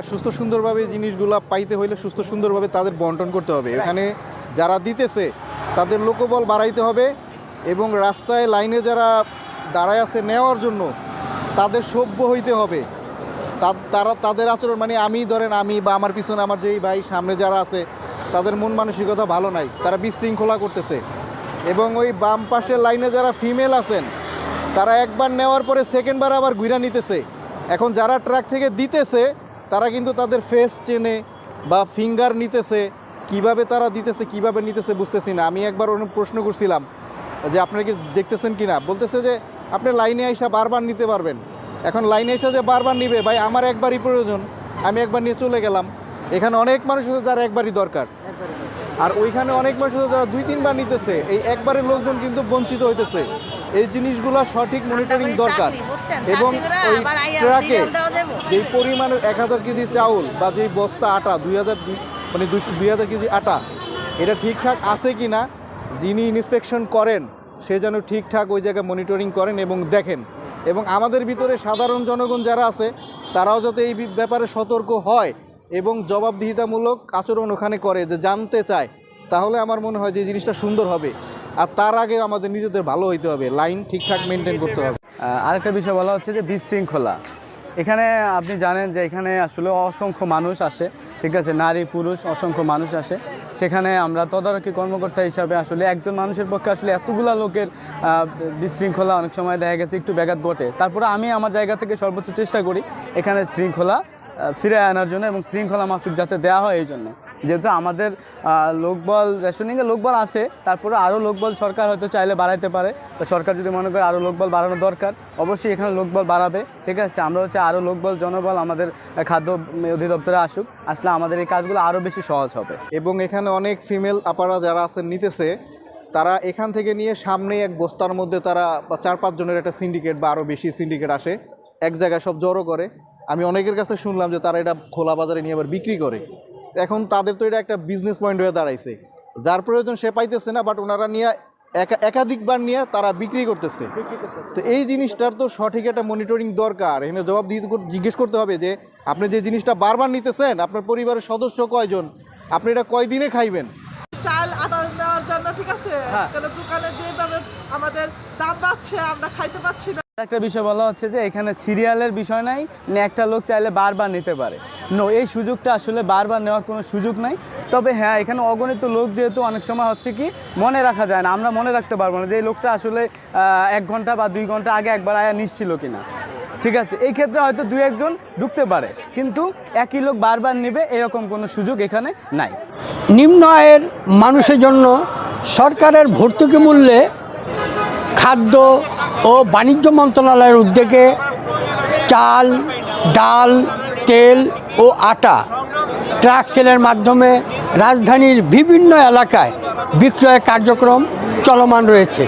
সুস্থ সুন্দরভাবে জিনিসগুলো পাইতে হইলে সুস্থ সুন্দরভাবে তাদের বন্টন করতে হবে। এখানে যারা দিতেছে তাদের লোকবল বাড়াইতে হবে এবং রাস্তায় লাইনে যারা দাঁড়ায় আছে নেওয়ার জন্য তাদের সভ্য হইতে হবে। তারা তাদের আচরণ মানে আমি বা আমার পিছনে আমার যেই ভাই সামনে যারা আছে তাদের মন মানসিকতা ভালো নাই, তারা বিশৃঙ্খলা করতেছে। এবং ওই বাম পাশের লাইনে যারা ফিমেল আছেন তারা একবার নেওয়ার পরে সেকেন্ডবার আবার ঘুরা নিতেছে। এখন যারা ট্রাক থেকে দিতেছে তারা কিন্তু তাদের ফেস চেনে বা ফিঙ্গার নিতেছে, কিভাবে তারা দিতেছে কিভাবে নিতেছে বুঝতেছি না। আমি একবার ওর প্রশ্ন করছিলাম যে আপনারা কি দেখতেছেন কি না, বলতেছে যে আপনি লাইনে আইসা বারবার নিতে পারবেন। এখন লাইনে এসে যে বারবার নিবে, ভাই আমার একবারই প্রয়োজন, আমি একবার নিয়ে চলে গেলাম। এখানে অনেক মানুষ আছে যারা একবারই দরকার, আর ওইখানে অনেক মানুষ আছে যারা 2-3 বার নিতেছে। এই একবারের লোকজন কিন্তু বঞ্চিত হইতেছে। এই জিনিসগুলো সঠিক মনিটরিং দরকার। এবং ওই ট্রাকে যেই পরিমাণের 1000 কেজি চাউল বা যেই বস্তা আটা 2000 কেজি আটা, এটা ঠিকঠাক আছে কি না যিনি ইন্সপেকশন করেন সে যেন ঠিকঠাক ওই জায়গায় মনিটরিং করেন এবং দেখেন। এবং আমাদের ভিতরে সাধারণ জনগণ যারা আছে তারাও যাতে এই ব্যাপারে সতর্ক হয় এবং জবাবদিহিতামূলক আচরণ ওখানে করে, যে জানতে চায়, তাহলে আমার মনে হয় যে জিনিসটা সুন্দর হবে। আর তার আগে আমাদের নিজেদের ভালো হইতে হবে, লাইন ঠিকঠাক মেনটেন করতে হবে। আরেকটা বিষয় বলা হচ্ছে যে বিশৃঙ্খলা। এখানে আপনি জানেন যে এখানে আসলে অসংখ্য মানুষ আসে, ঠিক আছে, নারী পুরুষ অসংখ্য মানুষ আসে। সেখানে আমরা তদারকি কর্মকর্তা হিসাবে আসলে একজন মানুষের পক্ষে আসলে এতগুলা লোকের বিশৃঙ্খলা অনেক সময় দেখা গেছে একটু ব্যাঘাত ঘটে। তারপরে আমি আমার জায়গা থেকে সর্বোচ্চ চেষ্টা করি এখানে শৃঙ্খলা ফিরে আনার জন্য এবং শৃঙ্খলা মাফিক যাতে দেওয়া হয়। এই জন্য যেহেতু আমাদের লোকবল রেশনিংয়ে লোকবল আছে, তারপরে আরও লোকবল সরকার হয়তো চাইলে বাড়াইতে পারে। তো সরকার যদি মনে করে আরও লোকবল বাড়ানো দরকার, অবশ্যই এখানে লোকবল বাড়াবে, ঠিক আছে। আমরা হচ্ছে আরও লোকবল জনবল আমাদের খাদ্য অধিদপ্তরে আসলে আমাদের এই কাজগুলো আরও বেশি সহজ হবে। এবং এখানে অনেক ফিমেল আপারা যারা আছেন নিতেছে, তারা এখান থেকে নিয়ে সামনে এক বস্তার মধ্যে তারা 4-5 জনের একটা সিন্ডিকেট বা আরও বেশি সিন্ডিকেট আসে, এক জায়গায় সব জড়ো করে। আমি অনেকের কাছে শুনলাম যে তারা এটা খোলা বাজারে নিয়ে আবার বিক্রি করে। এখন তাদের তো এটা একটা বিজনেস পয়েন্ট হয়ে দাঁড়াইছে, যার প্রয়োজন সে পাইতেছে না, বাট ওনারা নিয়ে একাধিকবার নিয়ে তারা বিক্রি করতেছে। তো এই জিনিসটার তো সঠিক একটা মনিটরিং দরকার। এখানে জিজ্ঞেস করতে হবে যে আপনি যে জিনিসটা বারবার নিতেছেন আপনার পরিবারের সদস্য কয়জন, আপনি এটা কয়দিনে খাইবেন। চাল আটা নেওয়ার জন্য, ঠিক আছে, দোকানে যেভাবে আমাদের দাম বাড়ছে আমরা খাইতে পাচ্ছি না। একটা বিষয় বলা হচ্ছে যে এখানে সিরিয়ালের বিষয় নাই, একটা লোক চাইলে বারবার নিতে পারে। এই সুযোগটা আসলে বারবার নেওয়ার কোনো সুযোগ নাই। তবে হ্যাঁ, এখানে অগণিত লোক যেহেতু অনেক সময় হচ্ছে কি মনে রাখা যায় না, আমরা মনে রাখতে পারবো না যে এই লোকটা আসলে 1 ঘন্টা বা 2 ঘন্টা আগে একবার আয়া নিচ্ছিল কিনা, ঠিক আছে। এই ক্ষেত্রে হয়তো 2-1 জন ঢুকতে পারে, কিন্তু একই লোক বারবার নেবে এরকম কোনো সুযোগ এখানে নাই। নিম্ন আয়ের মানুষের জন্য সরকারের ভর্তুকি মূল্যে খাদ্য ও বাণিজ্য মন্ত্রণালয়ের উদ্যোগে চাল, ডাল, তেল ও আটা ট্রাক সেলের মাধ্যমে রাজধানীর বিভিন্ন এলাকায় বিক্রয় কার্যক্রম চলমান রয়েছে।